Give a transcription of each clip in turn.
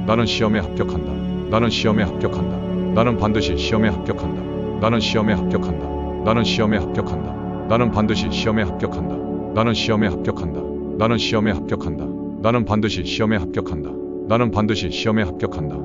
나는 시험에 합격한다. 나는 시험에 합격한다. 나는 반드시 시험에 합격한다. 나는 시험에 합격한다. 나는 시험에 합격한다. 나는 반드시 시험에 합격한다. 나는 시험에 합격한다. 나는 시험에 합격한다. 나는 반드시 시험에 합격한다. 나는 반드시 시험에 합격한다.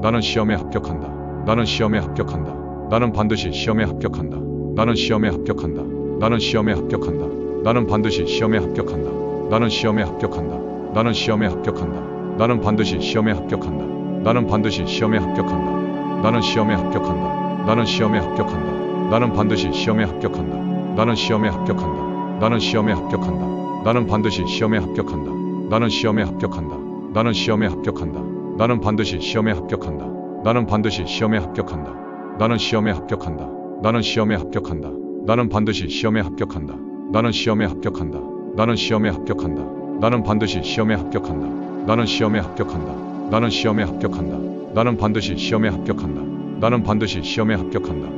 나는 시험에 합격한다. 나는 시험에 합격한다. 나는 반드시 시험에 합격한다. 나는 시험에 합격한다. 나는 시험에 합격한다. 나는 반드시 시험에 합격한다. 나는 시험에 합격한다. 나는 시험에 합격한다. 나는 반드시 시험에 합격한다. 나는 반드시 시험에 합격한다. 나는 시험에 합격한다. 나는 시험에 합격한다. 나는 반드시 시험에 합격한다. 나는 시험에 합격한다. 나는 시험에 합격한다. 나는 반드시 시험에 합격한다. 나는 시험에 합격한다. 나는 시험에 합격한다. 나는 반드시 시험에 합격한다. 나는 반드시 시험에 합격한다. 나는 시험에 합격한다. 나는 시험에 합격한다. 나는 반드시 시험에 합격한다. 나는 시험에 합격한다. 나는 시험에 합격한다. 나는 반드시 시험에 합격한다. 나는 시험에 합격한다. 나는 시험에 합격한다. 나는 반드시 시험에 합격한다. 나는 반드시 시험에 합격한다.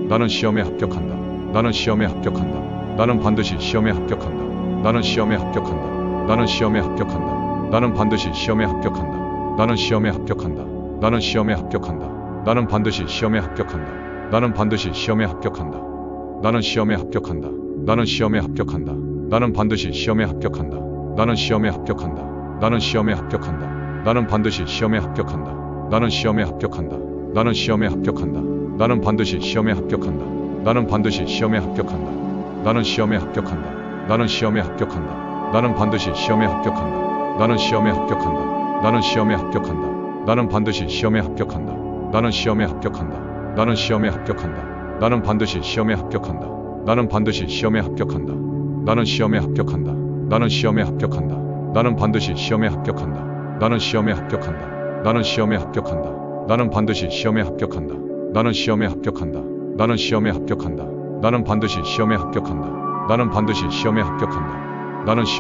나는 시험에 합격한다. 나는 시험에 합격한다. 나는 반드시 시험에 합격한다. 나는 시험에 합격한다. 나는 시험에 합격한다. 나는 반드시 시험에 합격한다. 나는 시험에 합격한다. 나는 시험에 합격한다. 나는 반드시 시험에 합격한다. 나는 반드시 시험에 합격한다. 나는 시험에 합격한다. 나는 시험에 합격한다. 나는 반드시 시험에 합격한다. 나는 시험에 합격한다. 나는 시험에 합격한다. 나는 반드시 시험에 합격한다. 나는 시험에 합격한다. 나는 시험에 합격한다. 나는 반드시 시험에 합격한다. 나는 반드시 시험에 합격한다. 나는 시험에 합격한다. 나는 시험에 합격한다. 나는 반드시 시험에 합격한다. 나는 시험에 합격한다. 나는 시험에 합격한다. 나는 반드시 시험에 합격한다. 나는 시험에 합격한다. 나는 시험에 합격한다. 나는 반드시 시험에 합격한다. 나는 반드시 시험에 합격한다. 나는 시험에 합격한다. 나는 시험에 합격한다. 나는 반드시 시험에 합격한다. 나는 시험에 합격한다. 나는 시험에 합격한다. 나는 반드시 시험에 합격한다. 나는 시험에 합격한다. 나는 시험에 합격한다. 나는 반드시 시험에 합격한다. 나는 반드시 시험에 합격한다. 나는 시험에 합격한다. 나는 시험에 합격한다. 나는 반드시 시험에 합격한다. 나는 시험에 합격한다.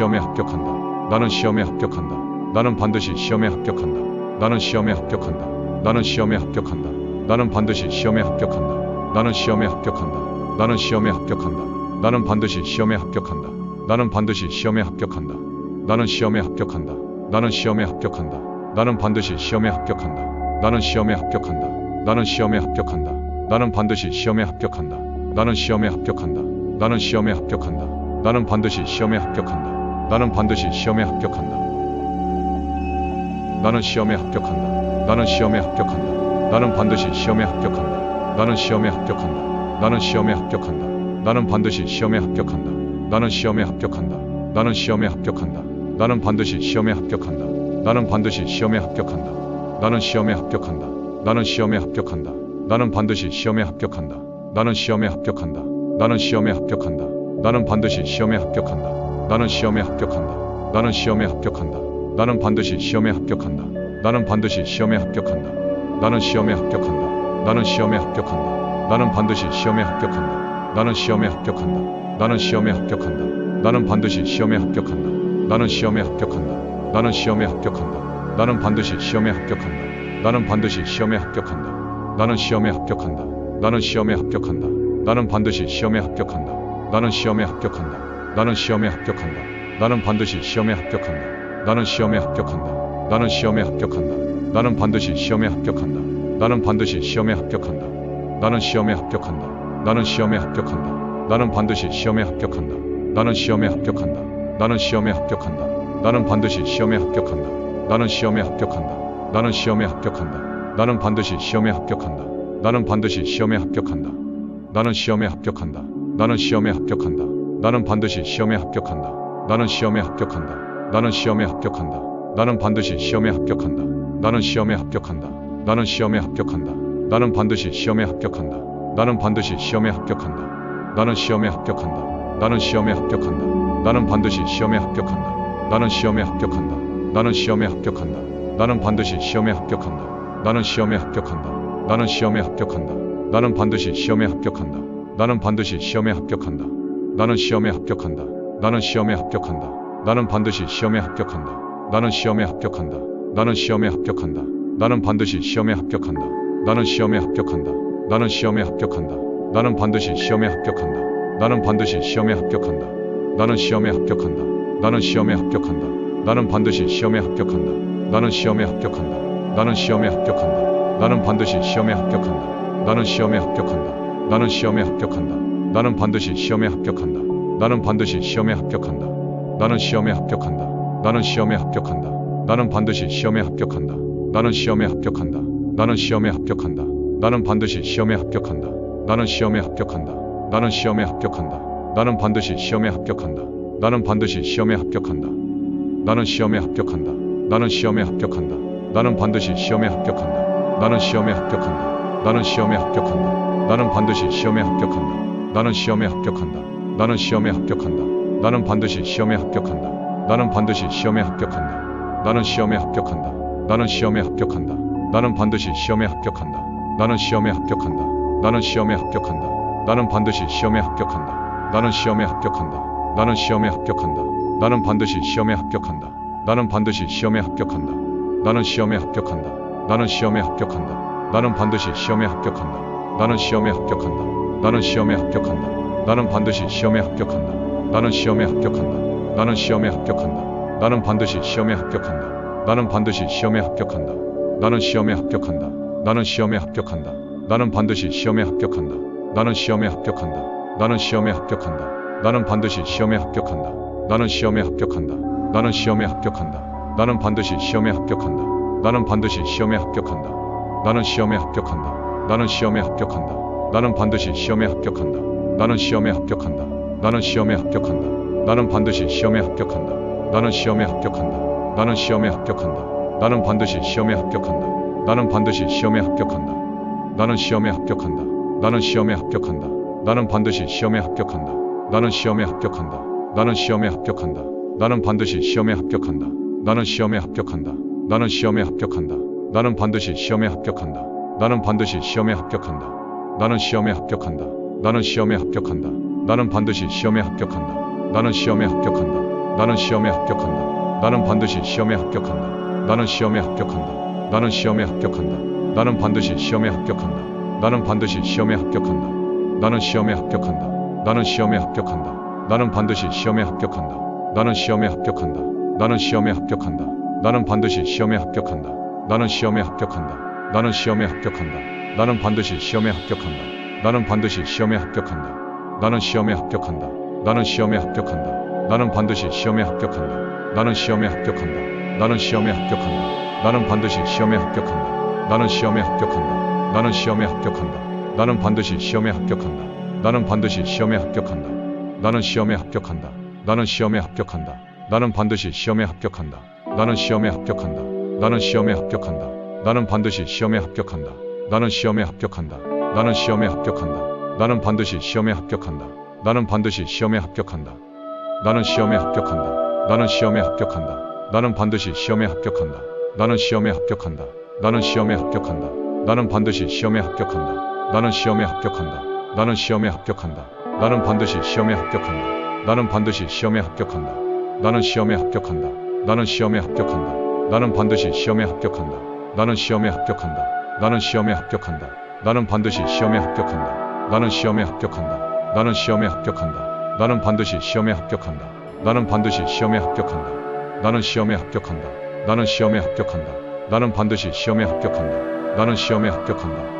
나는 시험에 합격한다. 나는 반드시 시험에 합격한다. 나는 시험에 합격한다. 나는 시험에 합격한다. 나는 반드시 시험에 합격한다. 나는 반드시 시험에 합격한다. 나는 시험에 합격한다. 나는 시험에 합격한다. 나는 반드시 시험에 합격한다. 나는 시험에 합격한다. 나는 시험에 합격한다. 나는 반드시 시험에 합격한다. 나는 시험에 합격한다. 나는 시험에 합격한다. 나는 반드시 시험에 합격한다. 나는 반드시 시험에 합격한다. 나는 시험에 합격한다. 나는 시험에 합격한다. 나는 반드시 시험에 합격한다. 나는 시험에 합격한다. 나는 시험에 합격한다. 나는 반드시 시험에 합격한다. 나는 시험에 합격한다. 나는 시험에 합격한다. 나는 반드시 시험에 합격한다. 나는 반드시 시험에 합격한다. 나는 시험에 합격한다. 나는 시험에 합격한다. 나는 반드시 시험에 합격한다. 나는 시험에 합격한다. 나는 시험에 합격한다. 나는 반드시 시험에 합격한다. 나는 시험에 합격한다. 나는 시험에 합격한다. 나는 반드시 시험에 합격한다. 나는 반드시 시험에 합격한다. 나는 시험에 합격한다. 나는 시험에 합격한다. 나는 반드시 시험에 합격한다. 나는 시험에 합격한다. 나는 시험에 합격한다. 나는 반드시 시험에 합격한다. 나는 시험에 합격한다. 나는 시험에 합격한다. 나는 반드시 시험에 합격한다. 나는 반드시 시험에 합격한다. 나는 시험에 합격한다. 나는 시험에 합격한다. 나는 반드시 시험에 합격한다. 나는 시험에 합격한다. 나는 시험에 합격한다. 나는 반드시 시험에 합격한다. 나는 시험에 합격한다. 나는 시험에 합격한다. 나는 반드시 시험에 합격한다. 나는 반드시 시험에 합격한다. 나는 시험에 합격한다. 나는 시험에 합격한다. 나는 반드시 시험에 합격한다. 나는 시험에 합격한다. 나는 시험에 합격한다. 나는 반드시 시험에 합격한다. 나는 시험에 합격한다. 나는 시험에 합격한다. 나는 반드시 시험에 합격한다. 나는 반드시 시험에 합격한다. 나는 시험에 합격한다. 나는 시험에 합격한다. 나는 반드시 시험에 합격한다. 나는 시험에 합격한다. 나는 시험에 합격한다. 나는 반드시 시험에 합격한다. 나는 시험에 합격한다. 나는 시험에 합격한다. 나는 반드시 시험에 합격한다. 나는 반드시 시험에 합격한다. 나는 시험에 합격한다. 나는 시험에 합격한다. 나는 반드시 시험에 합격한다. 나는 시험에 합격한다. 나는 시험에 합격한다. 나는 반드시 시험에 합격한다. 나는 시험에 합격한다. 나는 시험에 합격한다. 나는 반드시 시험에 합격한다. 나는 반드시 시험에 합격한다. 나는 시험에 합격한다. 나는 시험에 합격한다. 나는 반드시 시험에 합격한다. 나는 시험에 합격한다. 나는 시험에 합격한다. 나는 반드시 시험에 합격한다. 나는 시험에 합격한다. 나는 시험에 합격한다. 나는 반드시 시험에 합격한다. 나는 반드시 시험에 합격한다. 나는 시험에 합격한다. 나는 시험에 합격한다. 나는 반드시 시험에 합격한다. 나는 시험에 합격한다. 나는 시험에 합격한다. 나는 반드시 시험에 합격한다. 나는 시험에 합격한다. 나는 시험에 합격한다. 나는 반드시 시험에 합격한다. 나는 반드시 시험에 합격한다. 나는 시험에 합격한다. 나는 시험에 합격한다. 나는 반드시 시험에 합격한다. 나는 시험에 합격한다. 나는 시험에 합격한다. 나는 반드시 시험에 합격한다. 나는 시험에 합격한다. 나는 시험에 합격한다. 나는 반드시 시험에 합격한다. 나는 반드시 시험에 합격한다. 나는 시험에 합격한다. 나는 시험에 합격한다. 나는 반드시 시험에 합격한다. 나는 시험에 합격한다. 나는 시험에 합격한다. 나는 반드시 시험에 합격한다. 나는 시험에 합격한다. 나는 시험에 합격한다. 나는 반드시 시험에 합격한다. 나는 반드시 시험에 합격한다. 나는 시험에 합격한다. 나는 시험에 합격한다. 나는 반드시 시험에 합격한다. 나는 시험에 합격한다. 나는 시험에 합격한다. 나는 반드시 시험에 합격한다. 나는 시험에 합격한다. 나는 시험에 합격한다. 나는 반드시 시험에 합격한다. 나는 반드시 시험에 합격한다. 나는 시험에 합격한다. 나는 시험에 합격한다. 나는 반드시 시험에 합격한다. 나는 시험에 합격한다. 나는 시험에 합격한다. 나는 반드시 시험에 합격한다. 나는 시험에 합격한다. 나는 시험에 합격한다. 나는 반드시 시험에 합격한다. 나는 반드시 시험에 합격한다. 나는 시험에 합격한다. 나는 시험에 합격한다. 나는 반드시 시험에 합격한다. 나는 시험에 합격한다. 나는 시험에 합격한다. 나는 반드시 시험에 합격한다. 나는 시험에 합격한다. 나는 시험에 합격한다. 나는 반드시 시험에 합격한다. 나는 반드시 시험에 합격한다. 나는 시험에 합격한다. 나는 시험에 합격한다. 나는 반드시 시험에 합격한다. 나는 시험에 합격한다. 나는 시험에 합격한다. 나는 반드시 시험에 합격한다. 나는 시험에 합격한다. 나는 시험에 합격한다. 나는 반드시 시험에 합격한다. 나는 반드시 시험에 합격한다. 나는 시험에 합격한다. 나는 시험에 합격한다. 나는 반드시 시험에 합격한다. 나는 시험에 합격한다. 나는 시험에 합격한다. 나는 반드시 시험에 합격한다. 나는 시험에 합격한다. 나는 시험에 합격한다. 나는 반드시 시험에 합격한다. 나는 반드시 시험에 합격한다. 나는 시험에 합격한다. 나는 시험에 합격한다. 나는 반드시 시험에 합격한다. 나는 시험에 합격한다. 나는 시험에 합격한다. 나는 반드시 시험에 합격한다. 나는 시험에 합격한다. 나는 시험에 합격한다. 나는 반드시 시험에 합격한다. 나는 반드시 시험에 합격한다. 나는 시험에 합격한다. 나는 시험에 합격한다. 나는 반드시 시험에 합격한다. 나는 시험에 합격한다. 나는 시험에 합격한다. 나는 반드시 시험에 합격한다. 나는 시험에 합격한다. 나는 시험에 합격한다. 나는 반드시 시험에 합격한다. 나는 반드시 시험에 합격한다. 나는 시험에 합격한다. 나는 시험에 합격한다. 나는 반드시 시험에 합격한다. 나는 시험에 합격한다. 나는 시험에 합격한다. 나는 반드시 시험에 합격한다. 나는 시험에 합격한다. 나는 시험에 합격한다. 나는 반드시 시험에 합격한다. 나는 반드시 시험에 합격한다. 나는 시험에 합격한다. 나는 시험에 합격한다. 나는 반드시 시험에 합격한다. 나는 시험에 합격한다. 나는 시험에 합격한다. 나는 반드시 시험에 합격한다. 나는 시험에 합격한다. 나는 시험에 합격한다. 나는 반드시 시험에 합격한다. 나는 반드시 시험에 합격한다. 나는 시험에 합격한다. 나는 시험에 합격한다. 나는 반드시 시험에 합격한다. 나는 시험에 합격한다. 나는 시험에 합격한다. 나는 반드시 시험에 합격한다. 나는 시험에 합격한다. 나는 시험에 합격한다. 나는 반드시 시험에 합격한다. 나는 반드시 시험에 합격한다. 나는 시험에 합격한다. 나는 시험에 합격한다. 나는 반드시 시험에 합격한다. 나는 시험에 합격한다. 나는 시험에 합격한다. 나는 반드시 시험에 합격한다. 나는 시험에 합격한다. 나는 시험에 합격한다. 나는 반드시 시험에 합격한다. 나는 반드시 시험에 합격한다. 나는 시험에 합격한다. 나는 시험에 합격한다. 나는 반드시 시험에 합격한다. 나는 시험에 합격한다. 나는 시험에 합격한다. 나는 반드시 시험에 합격한다. 나는 시험에 합격한다.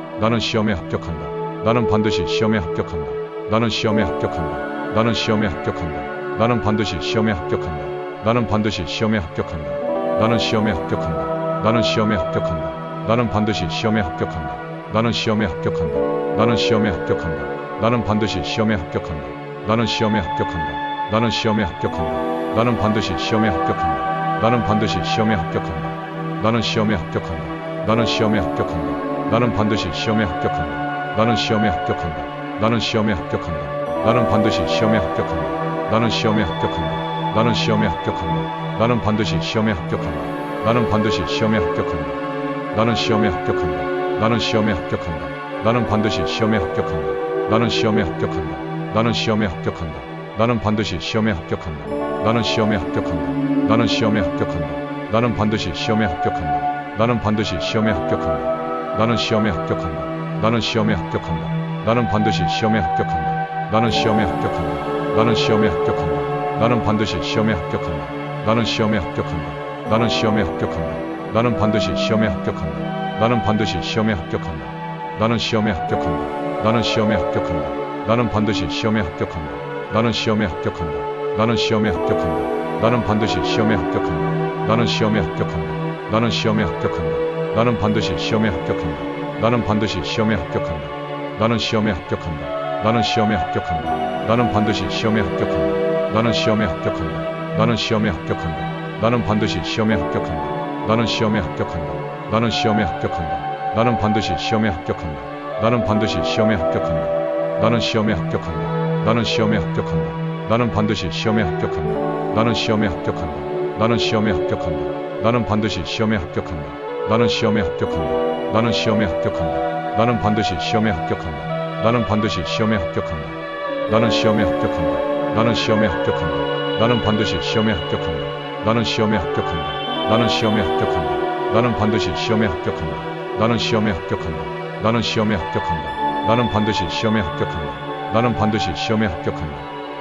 나는 시험에 합격한다. 나는 반드시 시험에 합격한다. 나는 반드시 시험에 합격한다. 나는 시험에 합격한다. 나는 시험에 합격한다. 나는 반드시 시험에 합격한다. 나는 시험에 합격한다. 나는 시험에 합격한다. 나는 반드시 시험에 합격한다. 나는 시험에 합격한다. 나는 시험에 합격한다. 나는 반드시 시험에 합격한다. 나는 반드시 시험에 합격한다. 나는 시험에 합격한다. 나는 시험에 합격한다. 나는 반드시 시험에 합격한다. 나는 시험에 합격한다. 나는 시험에 합격한다. 나는 반드시 시험에 합격한다. 나는 시험에 합격한다. 나는 시험에 합격한다. 나는 반드시 시험에 합격한다. 나는 반드시 시험에 합격한다. 나는 시험에 합격한다. 나는 시험에 합격한다. 나는 반드시 시험에 합격한다. 나는 시험에 합격한다. 나는 시험에 합격한다. 나는 반드시 시험에 합격한다. 나는 시험에 합격한다. 나는 시험에 합격한다. 나는 반드시 시험에 합격한다. 나는 반드시 시험에 합격한다. 나는 시험에 합격한다. 나는 시험에 합격한다. 나는 반드시 시험에 합격한다. 나는 시험에 합격한다. 나는 시험에 합격한다. 나는 반드시 시험에 합격한다. 나는 시험에 합격한다. 나는 시험에 합격한다. 나는 반드시 시험에 합격한다. 나는 반드시 시험에 합격한다. 나는 시험에 합격한다. 나는 시험에 합격한다. 나는 반드시 시험에 합격한다. 나는 시험에 합격한다. 나는 시험에 합격한다. 나는 반드시 시험에 합격한다. 나는 시험에 합격한다. 나는 시험에 합격한다. 나는 반드시 시험에 합격한다. 나는 반드시 시험에 합격한다. 나는 시험에 합격한다. 나는 시험에 합격한다. 나는 반드시 시험에 합격한다. 나는 시험에 합격한다. 나는 시험에 합격한다. 나는 반드시 시험에 합격한다. 나는 시험에 합격한다. 나는 시험에 합격한다. 나는 반드시 시험에 합격한다. 나는 반드시 시험에 합격한다. 나는 시험에 합격한다. 나는 시험에 합격한다. 나는 반드시 시험에 합격한다. 나는 시험에 합격한다. 나는 시험에 합격한다. 나는 반드시 시험에 합격한다. 나는 시험에 합격한다. 나는 시험에 합격한다. 나는 반드시 시험에 합격한다. 나는 반드시 시험에 합격한다. 나는 시험에 합격한다. 나는 시험에 합격한다. 나는 반드시 시험에 합격한다. 나는 시험에 합격한다. 나는 시험에 합격한다. 나는 반드시 시험에 합격한다. 나는 시험에 합격한다. 나는 시험에 합격한다. 나는 반드시 시험에 합격한다. 나는 반드시 시험에 합격한다.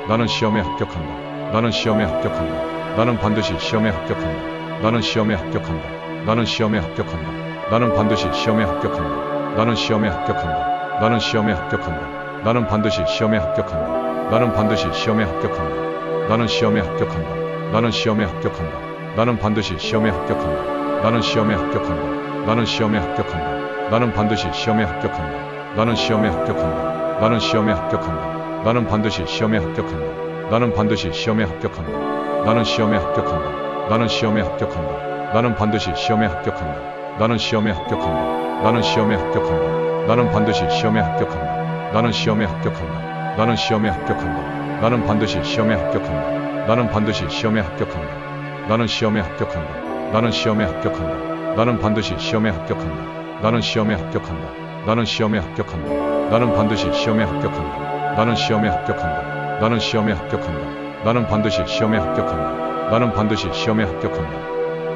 나는 시험에 합격한다. 나는 시험에 합격한다. 나는 반드시 시험에 합격한다. 나는 시험에 합격한다. 나는 시험에 합격한다. 나는 반드시 시험에 합격한다. 나는 시험에 합격한다. 나는 시험에 합격한다. 나는 반드시 시험에 합격한다. 나는 반드시 시험에 합격한다. 나는 시험에 합격한다. 나는 시험에 합격한다. 나는 반드시 시험에 합격한다. 나는 시험에 합격한다. 나는 시험에 합격한다. 나는 반드시 시험에 합격한다. 나는 시험에 합격한다. 나는 시험에 합격한다. 나는 반드시 시험에 합격한다. 나는 반드시 시험에 합격한다. 나는 시험에 합격한다. 나는 시험에 합격한다. 나는 반드시 시험에 합격한다. 나는 시험에 합격한다. 나는 시험에 합격한다. 나는 반드시 시험에 합격한다. 나는 시험에 합격한다. 나는 시험에 합격한다. 나는 반드시 시험에 합격한다. 나는 반드시 시험에 합격한다. 나는 시험에 합격한다. 나는 시험에 합격한다. 나는 반드시 시험에 합격한다. 나는 시험에 합격한다. 나는 시험에 합격한다. 나는 반드시 시험에 합격한다. 나는 시험에 합격한다. 나는 시험에 합격한다. 나는 반드시 시험에 합격한다. 나는 반드시 시험에 합격한다.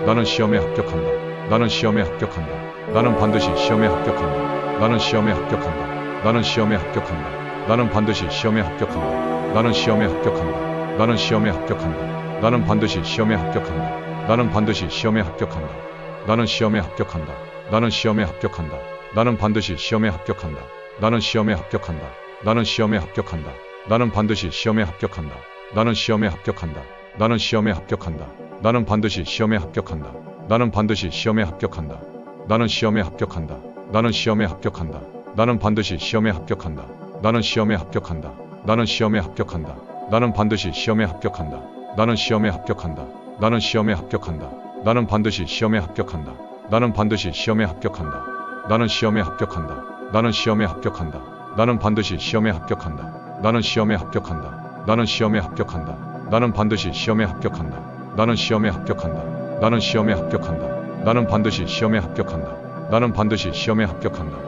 나는 시험에 합격한다. 나는 시험에 합격한다. 나는 반드시 시험에 합격한다. 나는 시험에 합격한다. 나는 시험에 합격한다. 나는 반드시 시험에 합격한다. 나는 시험에 합격한다. 나는 시험에 합격한다. 나는 반드시 시험에 합격한다. 나는 반드시 시험에 합격한다. 나는 시험에 합격한다. 나는 시험에 합격한다. 나는 반드시 시험에 합격한다. 나는 시험에 합격한다. 나는 시험에 합격한다. 나는 반드시 시험에 합격한다. 나는 시험에 합격한다. 나는 시험에 합격한다. 나는 반드시 시험에 합격한다. 나는 반드시 시험에 합격한다. 나는 시험에 합격한다. 나는 시험에 합격한다. 나는 반드시 시험에 합격한다. 나는 시험에 합격한다. 나는 시험에 합격한다. 나는 반드시 시험에 합격한다. 나는 시험에 합격한다. 나는 시험에 합격한다. 나는 반드시 시험에 합격한다. 나는 반드시 시험에 합격한다. 나는 시험에 합격한다. 나는 시험에 합격한다. 나는 반드시 시험에 합격한다. 나는 시험에 합격한다. 나는 시험에 합격한다. 나는 반드시 시험에 합격한다. 나는 시험에 합격한다. 나는 시험에 합격한다. 나는 반드시 시험에 합격한다. 나는 반드시 시험에 합격한다.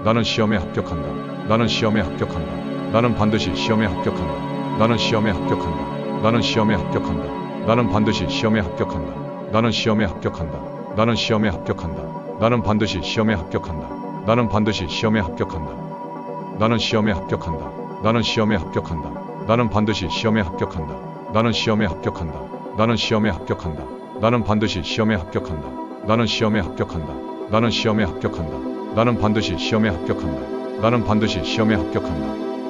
나는 시험에 합격한다. 나는 시험에 합격한다. 나는 반드시 시험에 합격한다. 나는 시험에 합격한다. 나는 시험에 합격한다. 나는 반드시 시험에 합격한다. 나는 시험에 합격한다. 나는 시험에 합격한다. 나는 반드시 시험에 합격한다. 나는 반드시 시험에 합격한다. 나는 시험에 합격한다. 나는 시험에 합격한다. 나는 반드시 시험에 합격한다. 나는 시험에 합격한다. 나는 시험에 합격한다. 나는 반드시 시험에 합격한다. 나는 시험에 합격한다. 나는 시험에 합격한다. 나는 반드시 시험에 합격한다. 나는 반드시 시험에 합격한다.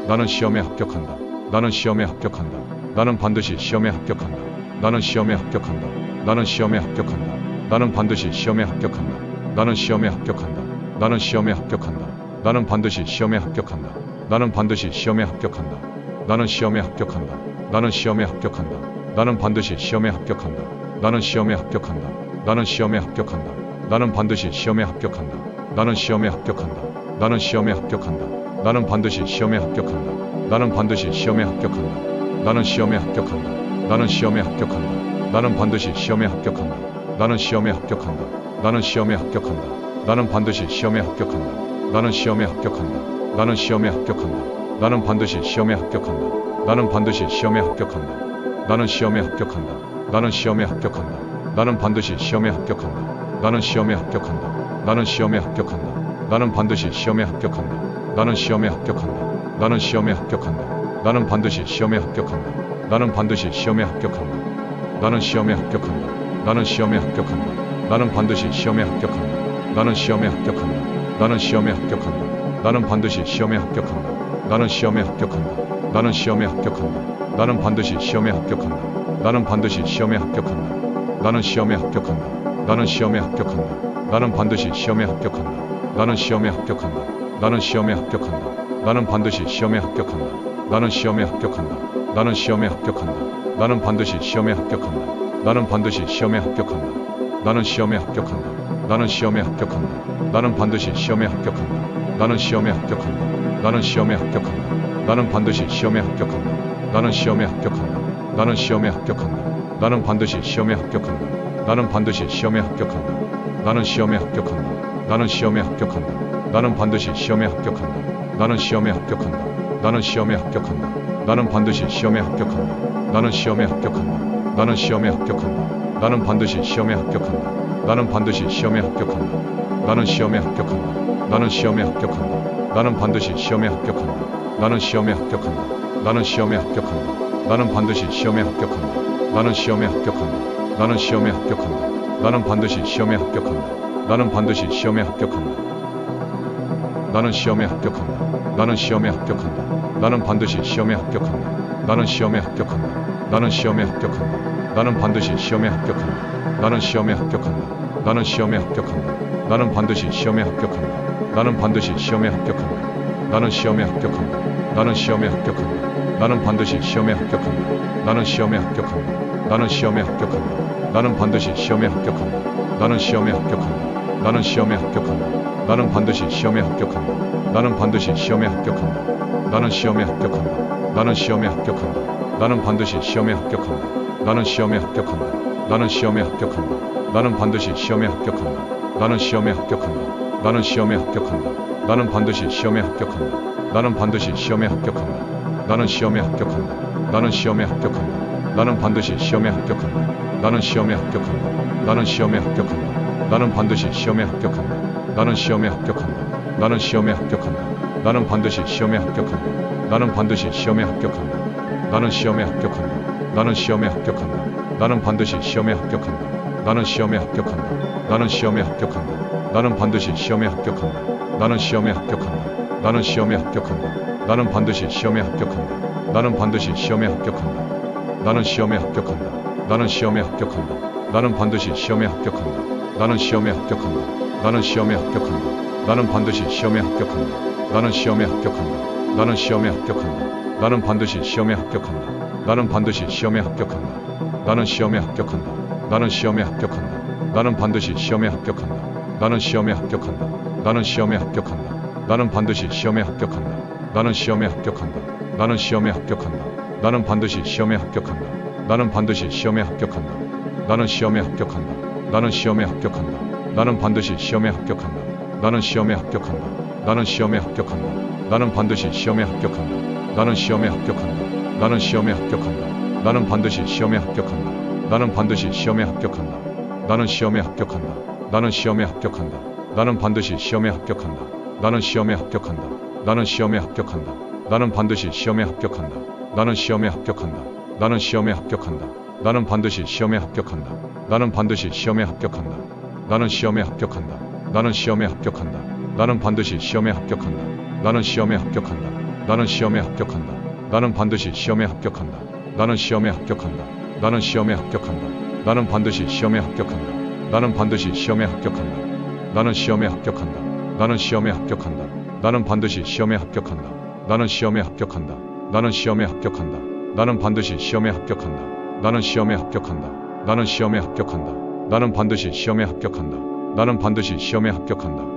나는 시험에 합격한다. 나는 시험에 합격한다. 나는 반드시 시험에 합격한다. 나는 시험에 합격한다. 나는 시험에 합격한다. 나는 반드시 시험에 합격한다. 나는 시험에 합격한다. 나는 시험에 합격한다. 나는 반드시 시험에 합격한다. 나는 반드시 시험에 합격한다. 나는 시험에 합격한다. 나는 시험에 합격한다. 나는 반드시 시험에 합격한다. 나는 시험에 합격한다. 나는 시험에 합격한다. 나는 반드시 시험에 합격한다. 나는 시험에 합격한다. 나는 시험에 합격한다. 나는 반드시 시험에 합격한다. 나는 반드시 시험에 합격한다. 나는 시험에 합격한다. 나는 시험에 합격한다. 나는 반드시 시험에 합격한다. 나는 시험에 합격한다. 나는 시험에 합격한다. 나는 반드시 시험에 합격한다. 나는 시험에 합격한다. 나는 시험에 합격한다. 나는 반드시 시험에 합격한다. 나는 반드시 시험에 합격한다. 나는 시험에 합격한다. 나는 시험에 합격한다. 나는 반드시 시험에 합격한다. 나는 시험에 합격한다. 나는 시험에 합격한다. 나는 반드시 시험에 합격한다. 나는 시험에 합격한다. 나는 시험에 합격한다. 나는 반드시 시험에 합격한다. 나는 반드시 시험에 합격한다. 나는 시험에 합격한다. 나는 시험에 합격한다. 나는 반드시 시험에 합격한다. 나는 시험에 합격한다. 나는 시험에 합격한다. 나는 반드시 시험에 합격한다. 나는 시험에 합격한다. 나는 시험에 합격한다. 나는 반드시 시험에 합격한다. 나는 반드시 시험에 합격한다. 나는 시험에 합격한다. 나는 시험에 합격한다. 나는 반드시 시험에 합격한다. 나는 시험에 합격한다. 나는 시험에 합격한다. 나는 반드시 시험에 합격한다. 나는 시험에 합격한다. 나는 시험에 합격한다. 나는 반드시 시험에 합격한다. 나는 반드시 시험에 합격한다. 나는 시험에 합격한다. 나는 시험에 합격한다. 나는 반드시 시험에 합격한다. 나는 시험에 합격한다. 나는 시험에 합격한다. 나는 반드시 시험에 합격한다. 나는 시험에 합격한다. 나는 시험에 합격한다. 나는 반드시 시험에 합격한다. 나는 반드시 시험에 합격한다. 나는 시험에 합격한다. 나는 시험에 합격한다. 나는 반드시 시험에 합격한다. 나는 시험에 합격한다. 나는 시험에 합격한다. 나는 반드시 시험에 합격한다. 나는 시험에 합격한다. 나는 시험에 합격한다. 나는 반드시 시험에 합격한다. 나는 반드시 시험에 합격한다. 나는 시험에 합격한다. 나는 시험에 합격한다. 나는 반드시 시험에 합격한다. 나는 시험에 합격한다. 나는 시험에 합격한다. 나는 반드시 시험에 합격한다. 나는 시험에 합격한다. 나는 시험에 합격한다. 나는 반드시 시험에 합격한다. 나는 반드시 시험에 합격한다. 나는 시험에 합격한다. 나는 시험에 합격한다. 나는 반드시 시험에 합격한다. 나는 시험에 합격한다. 나는 시험에 합격한다. 나는 반드시 시험에 합격한다. 나는 시험에 합격한다. 나는 시험에 합격한다. 나는 반드시 시험에 합격한다. 나는 반드시 시험에 합격한다. 나는 시험에 합격한다. 나는 시험에 합격한다. 나는 반드시 시험에 합격한다. 나는 시험에 합격한다. 나는 시험에 합격한다. 나는 반드시 시험에 합격한다. 나는 시험에 합격한다. 나는 시험에 합격한다. 나는 반드시 시험에 합격한다. 나는 반드시 시험에 합격한다. 나는 시험에 합격한다. 나는 시험에 합격한다. 나는 반드시 시험에 합격한다. 나는 시험에 합격한다. 나는 시험에 합격한다. 나는 반드시 시험에 합격한다. 나는 시험에 합격한다. 나는 시험에 합격한다. 나는 반드시 시험에 합격한다. 나는 반드시 시험에 합격한다. 나는 시험에 합격한다. 나는 시험에 합격한다. 나는 반드시 시험에 합격한다. 나는 시험에 합격한다. 나는 시험에 합격한다. 나는 반드시 시험에 합격한다. 나는 시험에 합격한다. 나는 시험에 합격한다. 나는 반드시 시험에 합격한다. 나는 반드시 시험에 합격한다. 나는 시험에 합격한다. 나는 시험에 합격한다. 나는 반드시 시험에 합격한다. 나는 시험에 합격한다. 나는 시험에 합격한다. 나는 반드시 시험에 합격한다. 나는 시험에 합격한다. 나는 시험에 합격한다. 나는 반드시 시험에 합격한다. 나는 반드시 시험에 합격한다. 나는 시험에 합격한다. 나는 시험에 합격한다. 나는 반드시 시험에 합격한다. 나는 시험에 합격한다. 나는 시험에 합격한다. 나는 반드시 시험에 합격한다. 나는 시험에 합격한다. 나는 시험에 합격한다. 나는 반드시 시험에 합격한다. 나는 반드시 시험에 합격한다. 나는 시험에 합격한다. 나는 시험에 합격한다. 나는 반드시 시험에 합격한다. 나는 시험에 합격한다. 나는 시험에 합격한다. 나는 반드시 시험에 합격한다. 나는 시험에 합격한다. 나는 시험에 합격한다. 나는 반드시 시험에 합격한다. 나는 반드시 시험에 합격한다. 나는 시험에 합격한다. 나는 시험에 합격한다. 나는 반드시 시험에 합격한다. 나는 시험에 합격한다. 나는 시험에 합격한다. 나는 반드시 시험에 합격한다. 나는 시험에 합격한다. 나는 시험에 합격한다. 나는 반드시 시험에 합격한다. 나는 반드시 시험에 합격한다. 나는 시험에 합격한다. 나는 시험에 합격한다. 나는 반드시 시험에 합격한다. 나는 시험에 합격한다. 나는 시험에 합격한다. 나는 반드시 시험에 합격한다. 나는 시험에 합격한다. 나는 시험에 합격한다. 나는 반드시 시험에 합격한다. 나는 반드시 시험에 합격한다. 나는 시험에 합격한다. 나는 시험에 합격한다. 나는 반드시 시험에 합격한다. 나는 시험에 합격한다. 나는 시험에 합격한다. 나는 반드시 시험에 합격한다. 나는 시험에 합격한다. 나는 시험에 합격한다. 나는 반드시 시험에 합격한다. 나는 반드시 시험에 합격한다. 나는 시험에 합격한다. 나는 시험에 합격한다. 나는 반드시 시험에 합격한다. 나는 시험에 합격한다. 나는 시험에 합격한다. 나는 반드시 시험에 합격한다. 나는 시험에 합격한다. 나는 시험에 합격한다. 나는 반드시 시험에 합격한다. 나는 반드시 시험에 합격한다.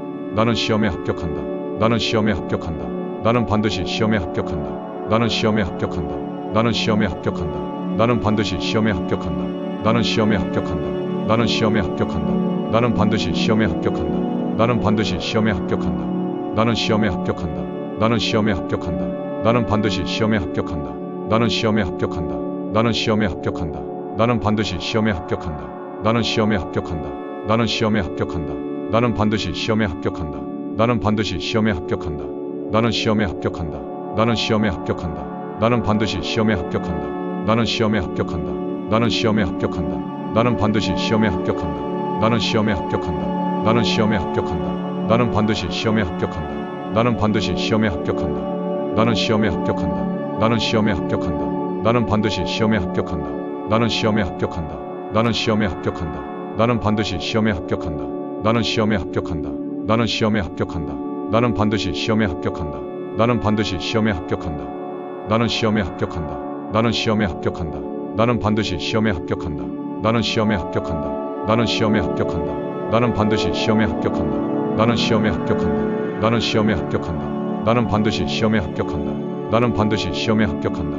나는 시험에 합격한다. 나는 시험에 합격한다. 나는 반드시 시험에 합격한다. 나는 시험에 합격한다. 나는 시험에 합격한다. 나는 반드시 시험에 합격한다. 나는 시험에 합격한다. 나는 시험에 합격한다. 나는 반드시 시험에 합격한다. 나는 반드시 시험에 합격한다. 나는 시험에 합격한다. 나는 시험에 합격한다. 나는 반드시 시험에 합격한다. 나는 시험에 합격한다. 나는 시험에 합격한다. 나는 반드시 시험에 합격한다. 나는 시험에 합격한다. 나는 시험에 합격한다. 나는 반드시 시험에 합격한다. 나는 반드시 시험에 합격한다. 나는 시험에 합격한다. 나는 시험에 합격한다. 나는 반드시 시험에 합격한다. 나는 시험에 합격한다. 나는 시험에 합격한다. 나는 반드시 시험에 합격한다. 나는 시험에 합격한다. 나는 시험에 합격한다. 나는 반드시 시험에 합격한다. 나는 반드시 시험에 합격한다. 나는 시험에 합격한다. 나는 시험에 합격한다. 나는 반드시 시험에 합격한다. 나는 시험에 합격한다. 나는 시험에 합격한다. 나는 반드시 시험에 합격한다. 나는 시험에 합격한다. 나는 시험에 합격한다. 나는 반드시 시험에 합격한다. 나는 반드시 시험에 합격한다. 나는 시험에 합격한다. 나는 시험에 합격한다. 나는 반드시 시험에 합격한다. 나는 시험에 합격한다. 나는 시험에 합격한다. 나는 반드시 시험에 합격한다. 나는 시험에 합격한다. 나는 시험에 합격한다. 나는 반드시 시험에 합격한다. 나는 반드시 시험에 합격한다.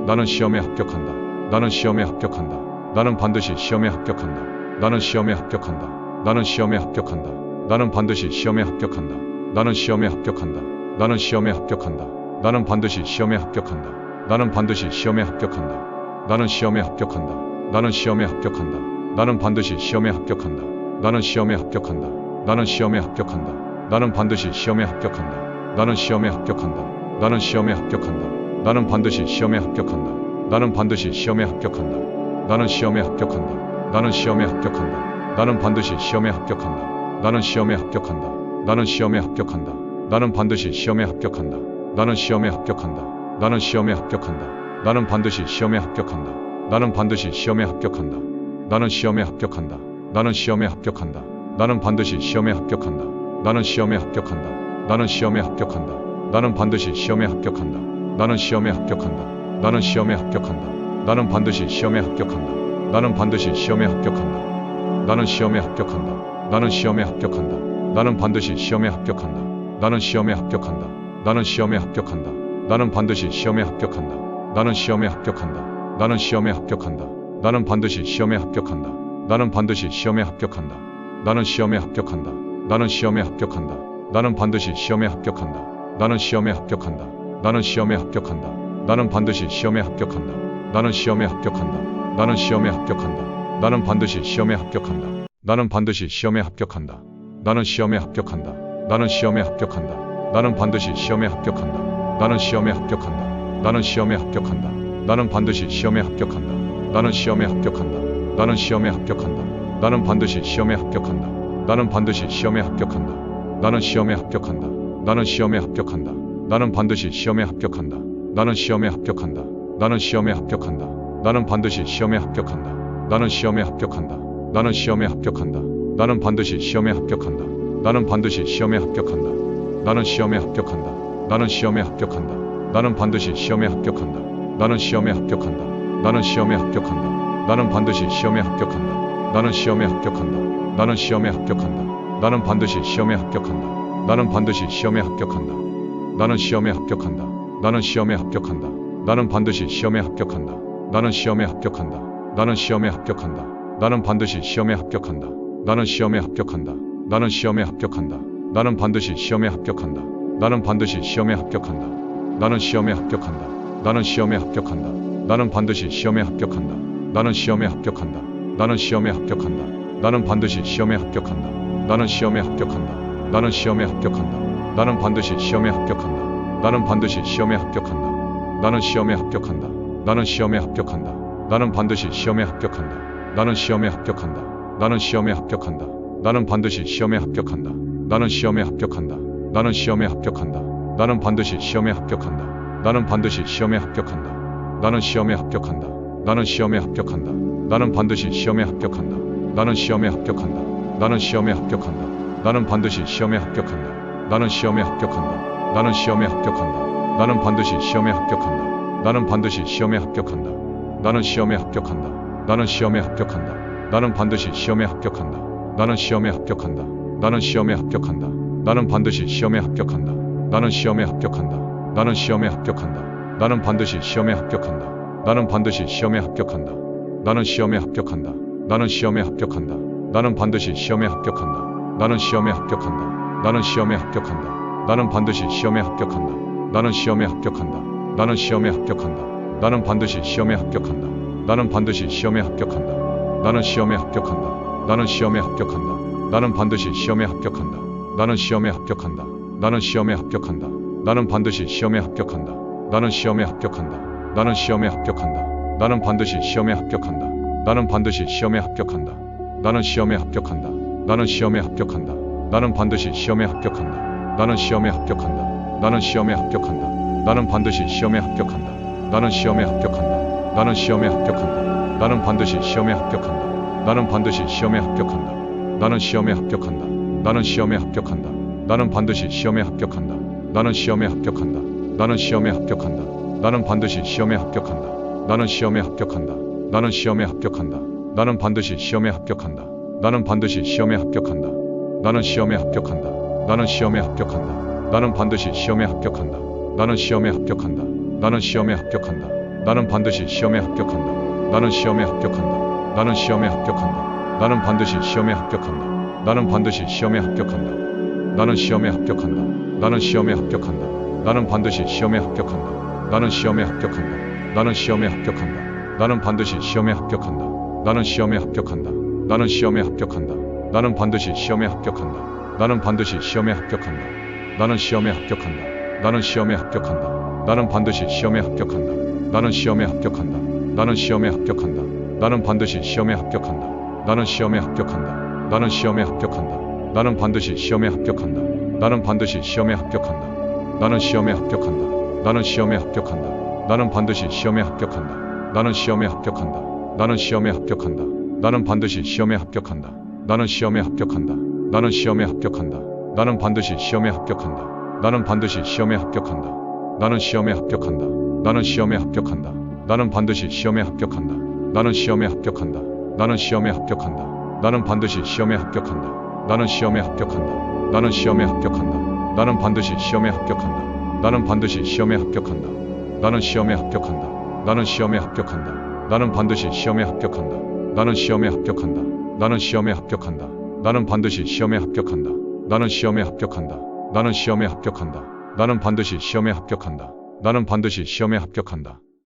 나는 시험에 합격한다. 나는 시험에 합격한다. 나는 반드시 시험에 합격한다. 나는 시험에 합격한다. 나는 시험에 합격한다. 나는 반드시 시험에 합격한다. 나는 시험에 합격한다. 나는 시험에 합격한다. 나는 반드시 시험에 합격한다. 나는 반드시 시험에 합격한다. 나는 시험에 합격한다. 나는 시험에 합격한다. 나는 반드시 시험에 합격한다. 나는 시험에 합격한다. 나는 시험에 합격한다. 나는 반드시 시험에 합격한다. 나는 시험에 합격한다. 나는 시험에 합격한다. 나는 반드시 시험에 합격한다. 나는 반드시 시험에 합격한다. 나는 시험에 합격한다. 나는 시험에 합격한다. 나는 반드시 시험에 합격한다. 나는 시험에 합격한다. 나는 시험에 합격한다. 나는 반드시 시험에 합격한다. 나는 시험에 합격한다. 나는 시험에 합격한다. 나는 반드시 시험에 합격한다. 나는 반드시 시험에 합격한다. 나는 시험에 합격한다. 나는 시험에 합격한다. 나는 반드시 시험에 합격한다. 나는 시험에 합격한다. 나는 시험에 합격한다. 나는 반드시 시험에 합격한다. 나는 시험에 합격한다. 나는 시험에 합격한다. 나는 반드시 시험에 합격한다. 나는 반드시 시험에 합격한다. 나는 시험에 합격한다. 나는 시험에 합격한다. 나는 반드시 시험에 합격한다. 나는 시험에 합격한다. 나는 시험에 합격한다. 나는 반드시 시험에 합격한다. 나는 시험에 합격한다. 나는 시험에 합격한다. 나는 반드시 시험에 합격한다. 나는 반드시 시험에 합격한다. 나는 시험에 합격한다. 나는 시험에 합격한다. 나는 반드시 시험에 합격한다. 나는 시험에 합격한다. 나는 시험에 합격한다. 나는 반드시 시험에 합격한다. 나는 시험에 합격한다. 나는 시험에 합격한다. 나는 반드시 시험에 합격한다. 나는 반드시 시험에 합격한다. 나는 시험에 합격한다. 나는 시험에 합격한다. 나는 반드시 시험에 합격한다. 나는 시험에 합격한다. 나는 시험에 합격한다. 나는 반드시 시험에 합격한다. 나는 시험에 합격한다. 나는 시험에 합격한다. 나는 반드시 시험에 합격한다. 나는 반드시 시험에 합격한다. 나는 시험에 합격한다. 나는 시험에 합격한다. 나는 반드시 시험에 합격한다. 나는 시험에 합격한다. 나는 시험에 합격한다. 나는 반드시 시험에 합격한다. 나는 시험에 합격한다. 나는 시험에 합격한다. 나는 반드시 시험에 합격한다. 나는 반드시 시험에 합격한다. 나는 시험에 합격한다. 나는 시험에 합격한다. 나는 반드시 시험에 합격한다. 나는 시험에 합격한다. 나는 시험에 합격한다. 나는 반드시 시험에 합격한다. 나는 시험에 합격한다. 나는 시험에 합격한다. 나는 반드시 시험에 합격한다. 나는 반드시 시험에 합격한다. 나는 시험에 합격한다. 나는 시험에 합격한다. 나는 반드시 시험에 합격한다. 나는 시험에 합격한다. 나는 시험에 합격한다. 나는 반드시 시험에 합격한다. 나는 시험에 합격한다. 나는 시험에 합격한다. 나는 반드시 시험에 합격한다. 나는 반드시 시험에 합격한다. 나는 시험에 합격한다. 나는 시험에 합격한다. 나는 반드시 시험에 합격한다. 나는 시험에 합격한다. 나는 시험에 합격한다. 나는 반드시 시험에 합격한다. 나는 시험에 합격한다. 나는 시험에 합격한다. 나는 반드시 시험에 합격한다. 나는 반드시 시험에 합격한다. 나는 시험에 합격한다. 나는 시험에 합격한다. 나는 반드시 시험에 합격한다. 나는 시험에 합격한다. 나는 시험에 합격한다. 나는 반드시 시험에 합격한다. 나는 시험에 합격한다. 나는 시험에 합격한다. 나는 반드시 시험에 합격한다. 나는 반드시 시험에 합격한다. 나는 시험에 합격한다. 나는 시험에 합격한다. 나는 반드시 시험에 합격한다. 나는 시험에 합격한다. 나는 시험에 합격한다. 나는 반드시 시험에 합격한다. 나는 시험에 합격한다. 나는 시험에 합격한다. 나는 반드시 시험에 합격한다. 나는 반드시 시험에 합격한다. 나는 시험에 합격한다. 나는 시험에 합격한다. 나는 반드시 시험에 합격한다. 나는 시험에 합격한다. 나는 시험에 합격한다. 나는 반드시 시험에 합격한다. 나는 시험에 합격한다. 나는 시험에 합격한다. 나는 반드시 시험에 합격한다. 나는 반드시 시험에 합격한다. 나는 시험에 합격한다. 나는 시험에 합격한다. 나는 반드시 시험에 합격한다. 나는 시험에 합격한다. 나는 시험에 합격한다. 나는 반드시 시험에 합격한다. 나는 시험에 합격한다. 나는 시험에 합격한다. 나는 반드시 시험에 합격한다. 나는 반드시 시험에 합격한다. 나는 시험에 합격한다. 나는 시험에 합격한다. 나는 반드시 시험에 합격한다. 나는 시험에 합격한다. 나는 시험에 합격한다. 나는 반드시 시험에 합격한다. 나는 시험에 합격한다. 나는 시험에 합격한다. 나는 반드시 시험에 합격한다. 나는 반드시 시험에 합격한다. 나는 시험에 합격한다. 나는 시험에 합격한다. 나는 반드시 시험에 합격한다. 나는 시험에 합격한다. 나는 시험에 합격한다. 나는 반드시 시험에 합격한다. 나는 시험에 합격한다. 나는 시험에 합격한다. 나는 반드시 시험에 합격한다. 나는 반드시 시험에 합격한다. 나는 시험에 합격한다. 나는 시험에 합격한다. 나는 반드시 시험에 합격한다. 나는 시험에 합격한다. 나는 시험에 합격한다. 나는 반드시 시험에 합격한다. 나는 시험에 합격한다. 나는 시험에 합격한다. 나는 반드시 시험에 합격한다. 나는 반드시 시험에 합격한다. 나는 시험에 합격한다. 나는 시험에 합격한다. 나는 반드시 시험에 합격한다. 나는 시험에 합격한다. 나는 시험에 합격한다. 나는 반드시 시험에 합격한다. 나는 시험에 합격한다. 나는 시험에 합격한다. 나는 반드시 시험에 합격한다. 나는 반드시 시험에 합격한다. 나는 시험에 합격한다. 나는 시험에 합격한다. 나는 반드시 시험에 합격한다. 나는 시험에 합격한다. 나는 시험에 합격한다. 나는 반드시 시험에 합격한다. 나는 시험에 합격한다. 나는 시험에 합격한다. 나는 반드시 시험에 합격한다. 나는 반드시 시험에 합격한다. 나는 시험에 합격한다. 나는 시험에 합격한다. 나는 반드시 시험에 합격한다. 나는 시험에 합격한다. 나는 시험에 합격한다. 나는 반드시 시험에 합격한다. 나는 시험에 합격한다. 나는 시험에 합격한다. 나는 반드시 시험에 합격한다. 나는 반드시 시험에 합격한다. 나는 시험에 합격한다. 나는 시험에 합격한다. 나는 반드시 시험에 합격한다. 나는 시험에 합격한다. 나는 시험에 합격한다. 나는 반드시 시험에 합격한다. 나는 시험에 합격한다. 나는 시험에 합격한다. 나는 반드시 시험에 합격한다. 나는 반드시 시험에 합격한다. 나는 시험에 합격한다. 나는 시험에 합격한다. 나는 반드시 시험에 합격한다. 나는 시험에 합격한다. 나는 시험에 합격한다. 나는 반드시 시험에 합격한다. 나는 시험에 합격한다. 나는 시험에 합격한다. 나는 반드시 시험에 합격한다. 나는 반드시 시험에 합격한다. 나는 시험에 합격한다. 나는 시험에 합격한다. 나는 반드시 시험에 합격한다. 나는 시험에 합격한다. 나는 시험에 합격한다. 나는 반드시 시험에 합격한다. 나는 시험에 합격한다. 나는 시험에 합격한다. 나는 반드시 시험에 합격한다. 나는 반드시 시험에 합격한다.